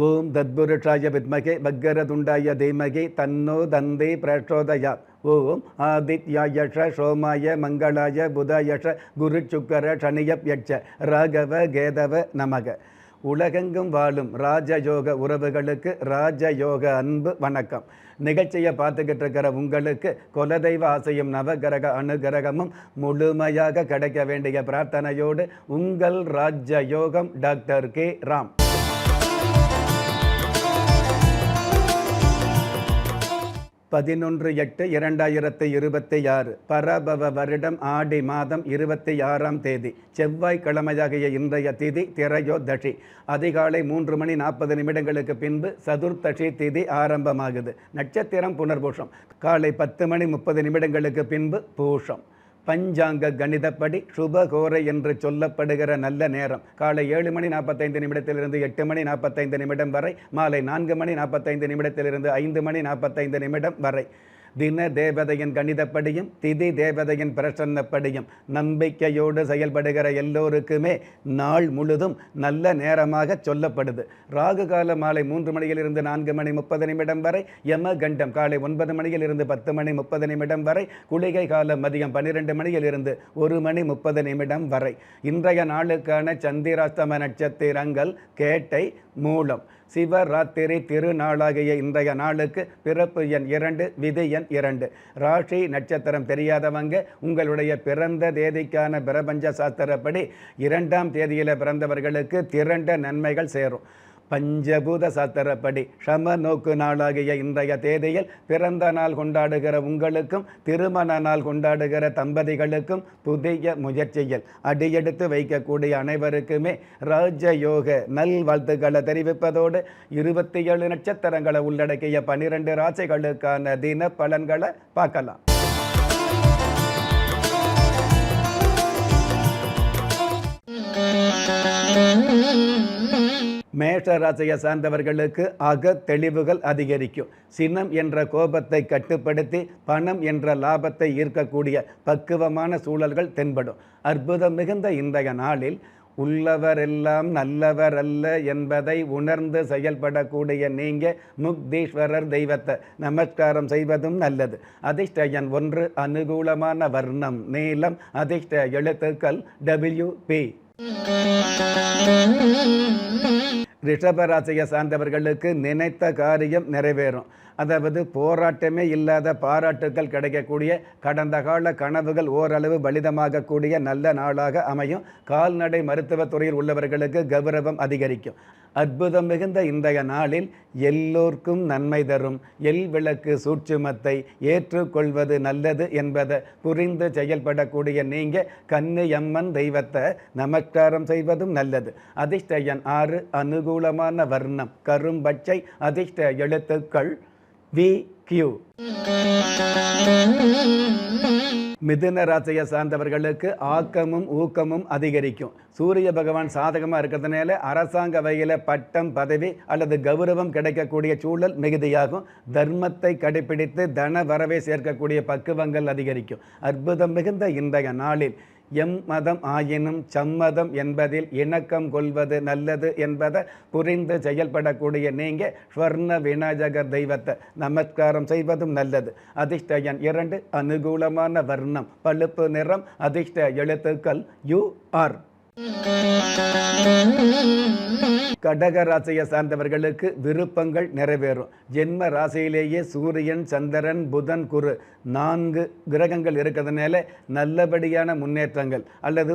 ஓம் தத்புருஷாய வித்மகே வக்கரதுண்டாய தீமகி தன்னோ தந்தி பிரச்சோதயாத். ஓம் ஆதித்யாயஷ சோமாய மங்களாய புதாயஷ குரு சுக்கர சனியப்யட்ச ராகவ கேதவ நமக. உலகெங்கும் வாழும் ராஜயோக உறவுகளுக்கு ராஜயோக அன்பு வணக்கம். நிகழ்ச்சியை பார்த்துக்கிட்டு இருக்கிற உங்களுக்கு குலதெய்வ ஆசையும் நவகிரக அனுகிரகமும் முழுமையாக கிடைக்க வேண்டிய பிரார்த்தனையோடு உங்கள் ராஜயோகம் டாக்டர் கே ராம். 11/8/2026 பரபவ வருடம் ஆடி மாதம் 26ஆம் தேதி செவ்வாய்க்கிழமையாகிய இன்றைய திதி திரையோதசி. அதிகாலை 3:40 பின்பு சதுர்த்தசி திதி ஆரம்பமாகுது. நட்சத்திரம் புனர்பூஷம். காலை 10:30 பின்பு பூஷம். பஞ்சாங்க கணிதப்படி சுபகோரை என்று சொல்லப்படுகிற நல்ல நேரம் காலை 7:45 8:45 வரை, மாலை 4:45 5:45 வரை. தின தேவதையின் கணிதப்படியும் திதி தேவதையின் பிரசன்னப்படியும் நம்பிக்கையோடு செயல்படுகிற எல்லோருக்குமே நாள் முழுதும் நல்ல நேரமாக சொல்லப்படுது. ராகு கால மாலை 3 4:30 வரை, யம கண்டம் காலை 9 10:30 வரை, குளிகை காலம் மதியம் 12 1:30 வரை. இன்றைய நாளுக்கான சந்திராஸ்தம நட்சத்திரங்கள் கேட்டை, மூலம். சிவராத்திரி திருநாளாகிய இன்றைய நாளுக்கு பிறப்பு எண் 2, விதி எண் 2. ராசி நட்சத்திரம் தெரியாதவங்க உங்களுடைய பிறந்த தேதிக்கான பிரபஞ்ச சாஸ்திரப்படி 2ஆம் தேதியில் பிறந்தவர்களுக்கு திரண்ட நன்மைகள் சேரும். பஞ்சபூத சாஸ்திரப்படி சம நோக்கு நாளாகிய இன்றைய தேதியில் பிறந்த நாள் கொண்டாடுகிற உங்களுக்கும் திருமண நாள் கொண்டாடுகிற தம்பதிகளுக்கும் புதிய முயற்சியில் அடியெடுத்து வைக்கக்கூடிய அனைவருக்குமே ராஜயோக நல்வாழ்த்துக்களை தெரிவிப்பதோடு 27 நட்சத்திரங்களை உள்ளடக்கிய 12 ராசிகளுக்கான தின பலன்களை பார்க்கலாம். மேஷ ராசியை சார்ந்தவர்களுக்கு அக தெளிவுகள் அதிகரிக்கும். சினம் என்ற கோபத்தை கட்டுப்படுத்தி பணம் என்ற லாபத்தை ஈர்க்கக்கூடிய பக்குவமான சூழல்கள் தென்படும். அற்புதம் மிகுந்த இன்றைய நாளில் உள்ளவரெல்லாம் நல்லவர் அல்ல என்பதை உணர்ந்து செயல்படக்கூடிய நீங்க முக்தீஸ்வரர் தெய்வத்தை நமஸ்காரம் செய்வதும் நல்லது. அதிர்ஷ்ட எண் 1, அனுகூலமான வர்ணம் நீலம், அதிர்ஷ்ட எழுத்துக்கள் WP. ரிஷபராசியை சார்ந்தவர்களுக்கு நினைத்த காரியம் நிறைவேறும். அதாவது போராட்டமே இல்லாத பாராட்டுக்கள் கிடைக்கக்கூடிய, கடந்த கால கனவுகள் ஓரளவு பலிதமாகக்கூடிய நல்ல நாளாக அமையும். கால்நடை மருத்துவத்துறையில் உள்ளவர்களுக்கு கௌரவம் அதிகரிக்கும். அற்புதம் மிகுந்த இன்றைய நாளில் எல்லோருக்கும் நன்மை தரும் எல் விளக்கு சூட்சுமத்தை ஏற்றுக்கொள்வது நல்லது என்பதை புரிந்து செயல்படக்கூடிய நீங்க கன்னியம்மன் தெய்வத்தை நமஸ்காரம் செய்வதும் நல்லது. அதிர்ஷ்ட எண் 6, அனுகூலமான வர்ணம் கரும்பச்சை, அதிர்ஷ்ட எழுத்துக்கள் VQ. மிதுன ராசியை சார்ந்தவர்களுக்கு ஆக்கமும் ஊக்கமும் அதிகரிக்கும். சூரிய பகவான் சாதகமாக இருக்கிறதுனால அரசாங்க வகையில் பட்டம், பதவி அல்லது கௌரவம் கிடைக்கக்கூடிய சூழல் மிகுதியாகும். தர்மத்தை கடைபிடித்து தன வரவை சேர்க்கக்கூடிய பக்குவங்கள் அதிகரிக்கும். அற்புதம் மிகுந்த இன்றைய நாளில் எம் மதம் ஆயினும் சம்மதம் என்பதில் இணக்கம் கொள்வது நல்லது என்பதை புரிந்து செயல்படக்கூடிய நீங்க ஸ்வர்ண விநாயகர் தெய்வத்தை நமஸ்காரம் செய்வதும் நல்லது. அதிர்ஷ்ட எண் 2, அனுகூலமான வர்ணம் பழுப்பு நிறம், அதிர்ஷ்ட எழுத்துக்கள் UR. கடக ராசியை சார்ந்தவர்களுக்கு விருப்பங்கள் நிறைவேறும். ஜென்ம ராசியிலேயே சூரியன், சந்திரன், புதன், குரு 4 கிரகங்கள் இருக்கிறதுனால நல்லபடியான முன்னேற்றங்கள் அல்லது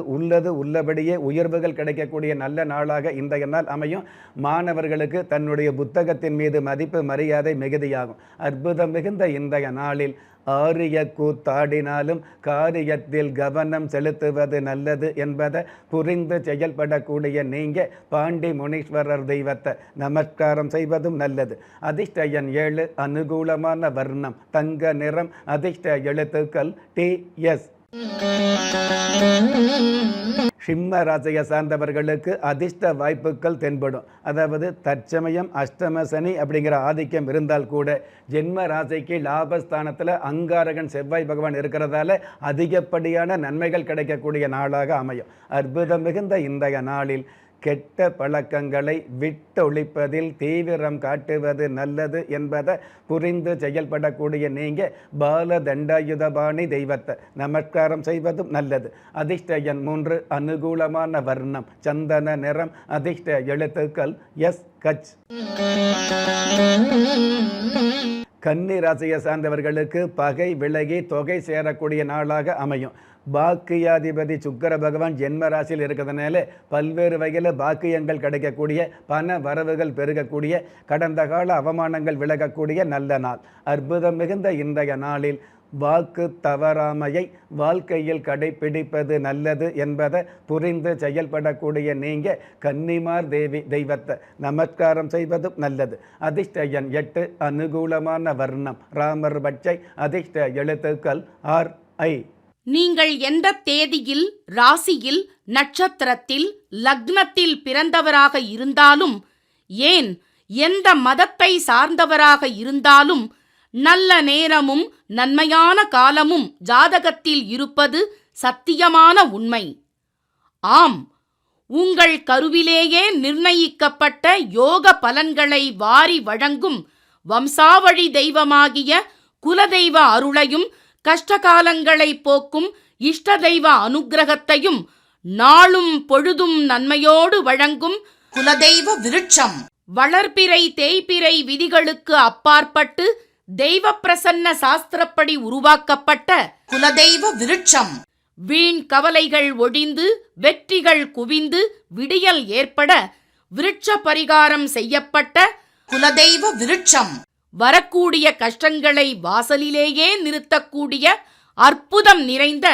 உள்ளபடியே உயர்வுகள் கிடைக்கக்கூடிய நல்ல நாளாக இன்றைய நாள் அமையும். மாணவர்களுக்கு தன்னுடைய புத்தகத்தின் மீது மதிப்பு மரியாதை மிகுதியாகும். அற்புதம் மிகுந்த இன்றைய நாளில் ஆரிய கூத்தாடினாலும் காரியத்தில் கவனம் செலுத்துவது நல்லது என்பதை புரிந்து செயல்படக்கூடிய நீங்க பாண்டி முனீஸ்வரர் தெய்வத்தை நமஸ்காரம் செய்வதும் நல்லது. அதிர்ஷ்ட எண் 7, அனுகூலமான வர்ணம் தங்க நிறம், அதிர்ஷ்ட எழுத்துக்கள் TS. சிம்ம ராசியை சார்ந்தவர்களுக்கு அதிர்ஷ்ட வாய்ப்புகள் தென்படும். அதாவது தற்சமயம் அஷ்டம சனி அப்படிங்கிற ஆதிக்கம் இருந்தால் கூட ஜென்ம ராசிக்கு லாபஸ்தானத்தில் அங்காரகன் செவ்வாய் பகவான் இருக்கிறதால அதிகப்படியான நன்மைகள் கிடைக்கக்கூடிய நாளாக அமையும். அற்புதம் மிகுந்த இன்றைய நாளில் கெட்ட பழக்கங்களை விட்டொழிப்பதில் தீவிரம் காட்டுவது நல்லது என்பதை புரிந்து செயல்படக்கூடிய நீங்க பால தண்டாயுதபாணி தெய்வத்தை நமஸ்காரம் செய்வதும் நல்லது. அதிர்ஷ்ட எண் 3, அனுகூலமான வர்ணம் சந்தன நிறம், அதிர்ஷ்ட எழுத்துக்கள் எஸ் கச். கன்னி ராசியை சார்ந்தவர்களுக்கு பகை விலகி தொகை சேரக்கூடிய நாளாக அமையும். பாக்கியாதிபதி சுக்கிர பகவான் ஜென்ம ராசியில் இருக்கிறதுனால பல்வேறு வகையில் பாக்கியங்கள் கிடைக்கக்கூடிய, பண வரவுகள் பெருகக்கூடிய, கடந்த கால அவமானங்கள் விலகக்கூடிய நல்ல நாள். அற்புதம் மிகுந்த இன்றைய நாளில் வாக்கு தவறாமையை வாழ்க்கையில் கடைபிடிப்பது நல்லது என்பதை புரிந்து செயல்படக்கூடிய நீங்க கன்னிமார் தேவி தெய்வத்தை நமஸ்காரம் செய்வதும் நல்லது. அதிர்ஷ்ட எண் 8, அனுகூலமான வர்ணம் ராமர் பச்சை, அதிர்ஷ்ட எழுத்துக்கள் ஆர் ஐ. நீங்கள் எந்த தேதியில், ராசியில், நட்சத்திரத்தில், லக்னத்தில் பிறந்தவராக இருந்தாலும், ஏன் எந்த மதத்தை சார்ந்தவராக இருந்தாலும், நல்ல நேரமும் நன்மையான காலமும் ஜாதகத்தில் இருப்பது சத்தியமான உண்மை. ஆம், உங்கள் கருவிலேயே நிர்ணயிக்கப்பட்ட யோக பலன்களை வாரி வழங்கும் வம்சாவழி தெய்வமாகிய குலதெய்வ அருளையும் கஷ்டகாலங்களை போக்கும் இஷ்ட தெய்வ அனுக்கிரகத்தையும் நாளும் பொழுதும் நன்மையோடு வழங்கும் குலதெய்வ விருட்சம். வளர்பிறை தேய்பிறை விதிகளுக்கு அப்பாற்பட்டு தெய்வ பிரசன்ன சாஸ்திரப்படி உருவாக்கப்பட்ட குலதெய்வ விருட்சம். வீண் கவலைகள் ஒழிந்து வெற்றிகள் குவிந்து விடியல் ஏற்பட விருட்ச பரிகாரம் செய்யப்பட்ட குலதெய்வ விருட்சம். வரக்கூடிய கஷ்டங்களை வாசலிலேயே நிறுத்தக்கூடிய அற்புதம் நிறைந்த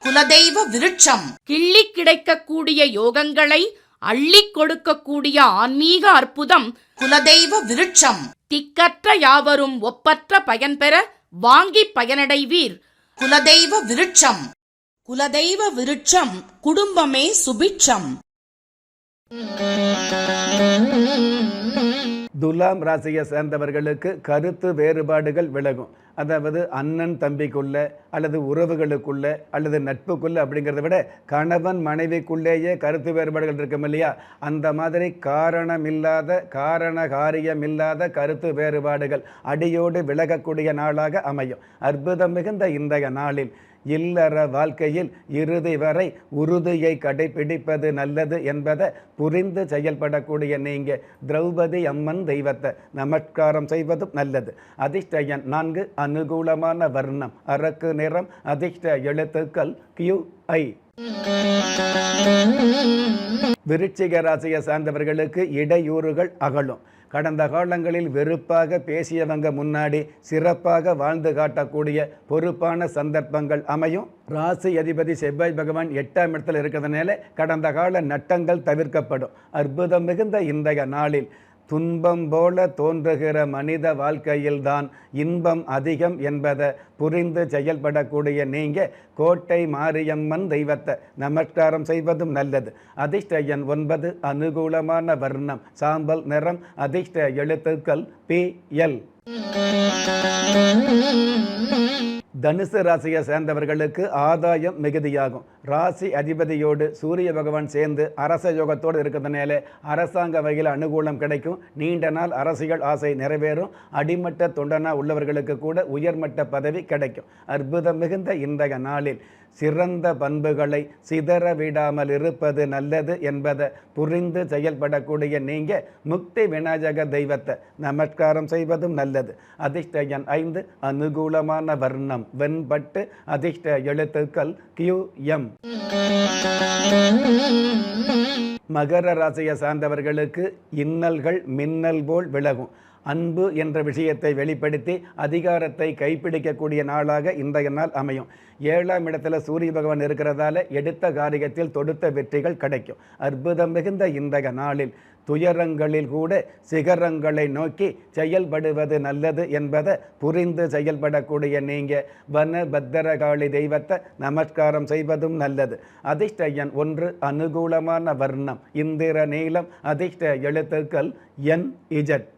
குலதெய்வ விருட்சம். கிள்ளி கிடைக்கக்கூடிய யோகங்களை அள்ளி கொடுக்கக்கூடிய ஆன்மீக அற்புதம் குலதெய்வ விருட்சம். திக்கற்ற யாவரும் ஒப்பற்ற பயன்பெற வாங்கி பயனடைவீர். குலதெய்வ விருட்சம். குலதெய்வ விருட்சம் குடும்பமே சுபிட்சம். துலாம் ராசியை சேர்ந்தவர்களுக்கு கருத்து வேறுபாடுகள் விலகும். அதாவது அண்ணன் தம்பிக்குள்ள அல்லது உறவுகளுக்குள்ள அல்லது நட்புக்குள்ள அப்படிங்கிறத விட கணவன் மனைவிக்குள்ளேயே கருத்து வேறுபாடுகள் இருக்கும் இல்லையா, அந்த மாதிரி காரணமில்லாத காரியமில்லாத கருத்து வேறுபாடுகள் அடியோடு விலகக்கூடிய நாளாக அமையும். அற்புதம் மிகுந்த இன்றைய நாளில் இல்லற வாழ்க்கையில் இறுதி வரை உறுதியை கடைபிடிப்பது நல்லது என்பதை புரிந்து செயல்படக்கூடிய நீங்க திரௌபதி அம்மன் தெய்வத்தை நமஸ்காரம் செய்வதும் நல்லது. அதிர்ஷ்ட எண் 4, அனுகூலமான வர்ணம் அரக்கு நிறம், அதிர்ஷ்ட எழுத்துக்கள் கியூ ஐ. விருச்சிக ராசியை சார்ந்தவர்களுக்கு இடையூறுகள் அகலும். கடந்த காலங்களில் வெறுப்பாக பேசியவங்க முன்னாடி சிறப்பாக வாழ்ந்து காட்டக்கூடிய பொறுப்பான சந்தர்ப்பங்கள் அமையும். ராசி அதிபதி செவ்வாய் பகவான் 8ஆம் இடத்தில் இருக்கிறதுனால கடந்த கால நட்டங்கள் தவிர்க்கப்படும். அற்புதம் மிகுந்த இன்றைய நாளில் துன்பம் போல தோன்றுகிற மனித வாழ்க்கையில்தான் இன்பம் அதிகம் என்பதை புரிந்து செயல்படக்கூடிய நீங்க கோட்டை மாரியம்மன் தெய்வத்தை நமஸ்காரம் செய்வதும் நல்லது. அதிர்ஷ்ட எண் 9, அனுகூலமான வர்ணம் சாம்பல் நிறம், அதிர்ஷ்ட எழுத்துக்கள் பி எல். தனுசு ராசியை சேர்ந்தவர்களுக்கு ஆதாயம் மிகுதியாகும். ராசி அதிபதியோடு சூரிய பகவான் சேர்ந்து அரச யோகத்தோடு இருக்கிறதுனால அரசாங்க வகையில் அனுகூலம் கிடைக்கும். நீண்ட நாள் அரசியல் ஆசை நிறைவேறும். அடிமட்ட தொண்டனா உள்ளவர்களுக்கு கூட உயர்மட்ட பதவி கிடைக்கும். அற்புதம் மிகுந்த இன்றைய நாளில் சிறந்த பண்புகளை சிதற விடாமல் இருப்பது நல்லது என்பதை புரிந்து செயல்படக்கூடிய நீங்க முக்தி விநாயக தெய்வத்தை நமஸ்காரம் செய்வதும் நல்லது. அதிர்ஷ்ட எண் 5, அனுகூலமான வர்ணம் வெண்பட்டு, அதிர்ஷ்ட எழுத்துக்கள் கியூ எம். மகர ராசியை சார்ந்தவர்களுக்கு இன்னல்கள் மின்னல் போல் விலகும். அன்பு என்ற விஷயத்தை வெளிப்படுத்தி அதிகாரத்தை கைப்பிடிக்கக்கூடிய நாளாக இன்றைய நாள் அமையும். 7ஆம் இடத்துல சூரிய பகவான் இருக்கிறதால எடுத்த காரியத்தில் தொடுத்த வெற்றிகள் கிடைக்கும். அற்புதம் மிகுந்த இன்றைய நாளில் துயரங்களில் கூட சிகரங்களை நோக்கி செயல்படுவது நல்லது என்பதை புரிந்து செயல்படக்கூடிய நீங்க வன பத்திரகாளி தெய்வத்தை நமஸ்காரம் செய்வதும் நல்லது. அதிர்ஷ்ட எண் 1, அனுகூலமான வர்ணம் இந்திர நீலம், அதிர்ஷ்ட எழுத்துக்கள் என் இஜட்.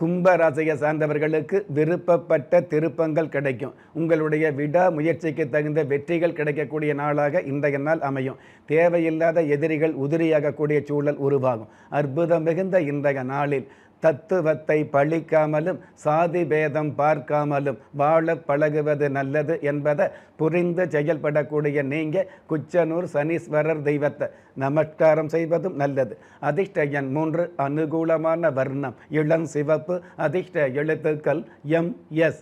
கும்ப ராசியை சார்ந்தவர்களுக்கு விருப்பப்பட்ட திருப்பங்கள் கிடைக்கும். உங்களுடைய விடாமுயற்சிக்கு தகுந்த வெற்றிகள் கிடைக்கக்கூடிய நாளாக இன்றைய நாள் அமையும். தேவையில்லாத எதிரிகள் உதிரியாகக்கூடிய சூழல் உருவாகும். அற்புதம் மிகுந்த இன்றைய நாளில் தத்துவத்தை பழிக்காமலும் சாதி பேதம் பார்க்காமலும் வாழ பழகுவது நல்லது என்பதை புரிந்து செயல்படக்கூடிய நீங்கள் குச்சனூர் சனீஸ்வரர் தெய்வத்தை நமஸ்காரம் செய்வதும் நல்லது. அதிர்ஷ்ட எண் 3, அனுகூலமான வர்ணம் இளம் சிவப்பு, அதிர்ஷ்ட எழுத்துக்கள் MS.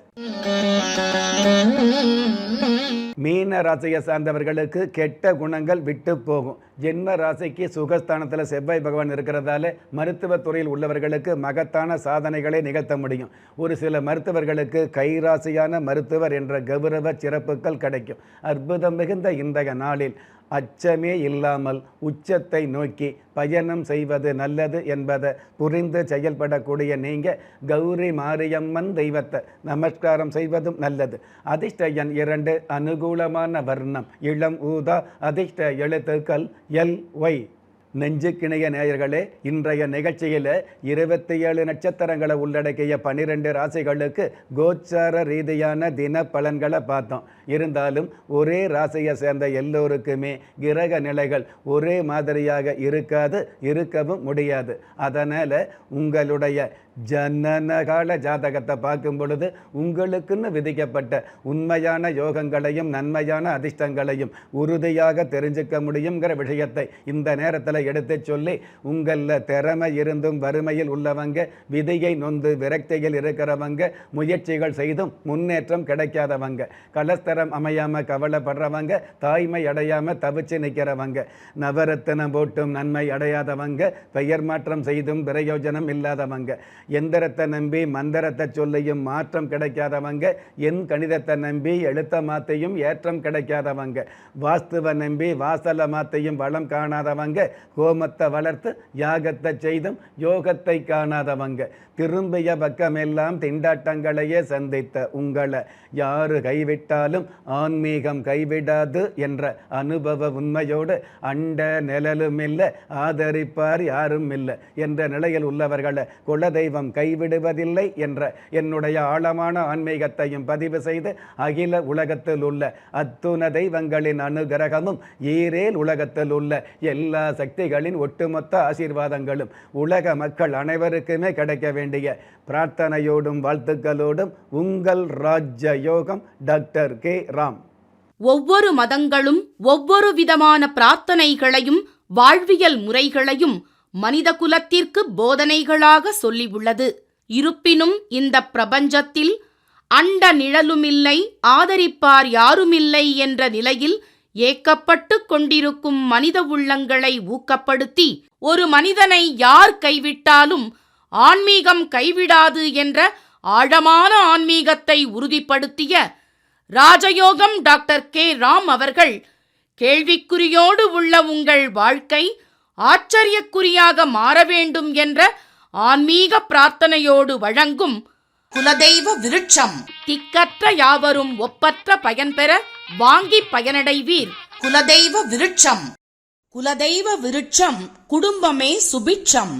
மீன ராசியை சார்ந்தவர்களுக்கு கெட்ட குணங்கள் விட்டு போகும். ஜென்ம ராசிக்கு சுகஸ்தானத்தில் செவ்வாய் பகவான் இருக்கிறதால மருத்துவத்துறையில் உள்ளவர்களுக்கு மகத்தான சாதனைகளை நிகழ்த்த முடியும். ஒரு சில மருத்துவர்களுக்கு கைராசியான மருத்துவர் என்ற கௌரவ சிறப்புகள் கிடைக்கும். அற்புதம் மிகுந்த இன்றைய நாளில் அச்சமே இல்லாமல் உச்சத்தை நோக்கி பயணம் செய்வது நல்லது என்பதை புரிந்து செயல்படக்கூடிய நீங்கள் கௌரி மாரியம்மன் தெய்வத்தை நமஸ்காரம் செய்வதும் நல்லது. அதிர்ஷ்ட எண் 2, அனுகூலமான வர்ணம் இளம் ஊதா, அதிர்ஷ்ட எழுத்துக்கள் LY. நெஞ்சுக்கிணைய நேயர்களே, இன்றைய நிகழ்ச்சியில் 27 நட்சத்திரங்களை உள்ளடக்கிய 12 ராசிகளுக்கு கோச்சார ரீதியான தின பலன்களை பார்த்தோம். இருந்தாலும் ஒரே ராசியை சேர்ந்த எல்லோருக்குமே கிரக நிலைகள் ஒரே மாதிரியாக இருக்கவும் முடியாது. அதனால் உங்களுடைய ஜனனகால ஜாதகத்தை பார்க்கும் பொழுது உங்களுக்குன்னு விதிக்கப்பட்ட உண்மையான யோகங்களையும் நன்மையான அதிர்ஷ்டங்களையும் உறுதியாக தெரிஞ்சுக்க முடியுங்கிற விஷயத்தை இந்த நேரத்தில் எடுத்து சொல்லி, உங்களில் திறமை இருந்தும் வறுமையில் உள்ளவங்க, விதியை நொந்து விரக்தியில் இருக்கிறவங்க, முயற்சிகள் செய்தும் முன்னேற்றம் கிடைக்காதவங்க, கலஸ்தரம் அமையாமல் கவலைப்படுறவங்க, தாய்மை அடையாமல் தவிச்சு நிற்கிறவங்க, நவரத்தினம் போட்டும் நன்மை அடையாதவங்க, பெயர் மாற்றம் செய்தும் பிரயோஜனம் இல்லாதவங்க, எந்திரத்தை நம்பி மந்திரத்தை சொல்லியும் மாற்றம் கிடைக்காதவங்க, என் கணிதத்தை நம்பி எழுத்த மாத்தையும் ஏற்றம் கிடைக்காதவங்க, வாஸ்துவை நம்பி வாசல மாத்தையும் வளம் காணாதவங்க, கோமத்தை வளர்த்து யாகத்தை செய்தும் யோகத்தை காணாதவங்க, திரும்பிய பக்கமெல்லாம் திண்டாட்டங்களையே சந்தித்த உங்களை யாரு கைவிட்டாலும் ஆன்மீகம் கைவிடாது என்ற அனுபவ உண்மையோடு அண்ட நிழலும் இல்லை, ஆதரிப்பார் யாரும் இல்லை என்ற நிலையில் உள்ளவர்களை குலதெய்வம் கைவிடுவதில்லை என்ற என்னுடைய ஆழமான ஆன்மீகத்தையும் பதிவு செய்து அகில உலகத்தில் உள்ள அத்துண தெய்வங்களின் அனுகிரகமும் ஈரேல் உலகத்தில் உள்ள எல்லா சக்திகளின் ஒட்டுமொத்த ஆசீர்வாதங்களும் உலக மக்கள் அனைவருக்குமே கிடைக்க வேண்டிய பிரார்த்தனையோடும் வாழ்த்துக்களோடும் உங்கள் ராஜ்ய யோகம் டாக்டர் கே ராம். ஒவ்வொரு மதங்களும் ஒவ்வொரு விதமான பிரார்த்தனைகளையும் வாழ்வியல் முறைகளையும் மனித குலத்திற்கு போதனைகளாக சொல்லியுள்ளது. இருப்பினும் இந்த பிரபஞ்சத்தில் அண்ட நிழலுமில்லை, ஆதரிப்பார் யாருமில்லை என்ற நிலையில் ஏக்கப்பட்டு கொண்டிருக்கும் மனித உள்ளங்களை ஊக்கப்படுத்தி ஒரு மனிதனை யார் கைவிட்டாலும் ஆன்மீகம் கைவிடாது என்ற ஆழமான ஆன்மீகத்தை உறுதிப்படுத்திய ராஜயோகம் டாக்டர் கே ராம் அவர்கள் கேள்விக்குறியோடு உள்ள உங்கள் வாழ்க்கை ஆச்சரியக்குறியாக மாற வேண்டும் என்ற ஆன்மீக பிரார்த்தனையோடு வழங்கும் குலதெய்வ விருட்சம். திக்கற்ற யாவரும் ஒப்பற்ற பயன்பெற வாங்கி பயனடைவீர். குலதெய்வ விருட்சம். குலதெய்வ விருட்சம் குடும்பமே சுபிட்சம்.